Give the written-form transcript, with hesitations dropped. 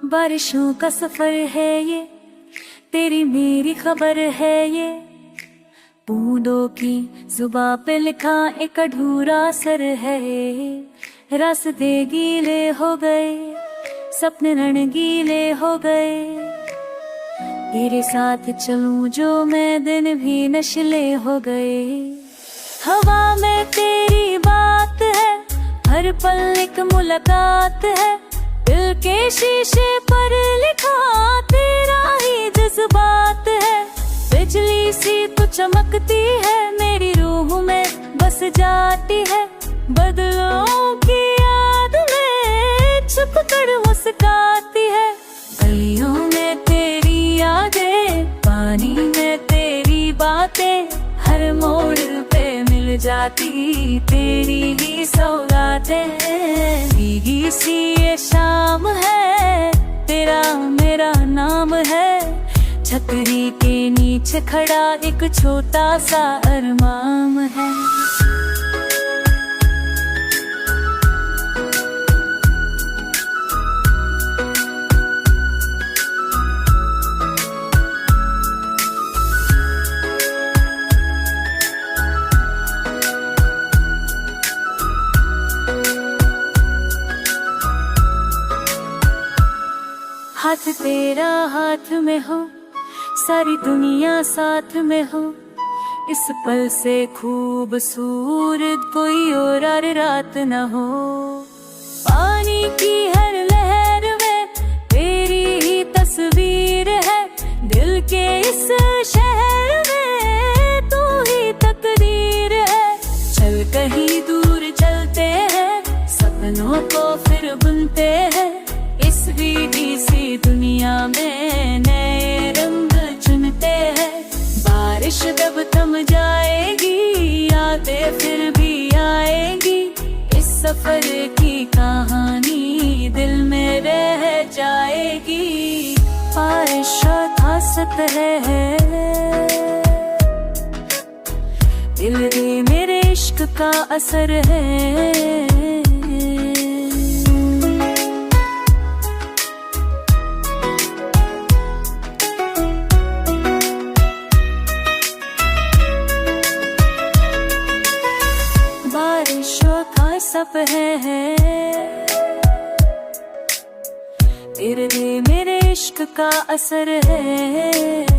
बारिशों का सफर है ये, तेरी मेरी खबर है ये। बूंदों की जुबां पे लिखा एक अधूरा सर है। रास्ते गीले हो गए, सपने रणगीले हो गए। तेरे साथ चलूं जो मैं, दिन भी नशले हो गए। हवा में तेरी बात है, हर पल एक मुलाकात है। दिल के शीशे पर लिखा तेरा ही जज्बात है। बिजली सी तो चमकती है, मेरी रूह में बस जाती है। बदलों की याद में छुप कर मुस्काती है। गलियों में तेरी यादें, पानी में तेरी बातें। हर मोड़ पे मिल जाती तेरी ही सौगातें। भीगी सी ये शाम है, तेरा मेरा नाम है। छतरी के नीचे खड़ा एक छोटा सा अरमान है। हाथ तेरा हाथ में हो, सारी दुनिया साथ में हो। इस पल से खूबसूरत कोई और रात न हो। पानी की हर लहर में तेरी ही तस्वीर है। दिल के इस शहर में तू ही तकदीर है। चल कहीं दूर चलते हैं, सपनों को फिर बुनते हैं। इस भीगी सी दुनिया में नए रंग चुनते हैं। बारिश जब थम जाएगी, यादें फिर भी आएगी। इस सफर की कहानी दिल में रह जाएगी। बारिश खासत है, दिल में मेरे इश्क का असर है। बारिशों का सब है, तेरे मेरे इश्क का असर है।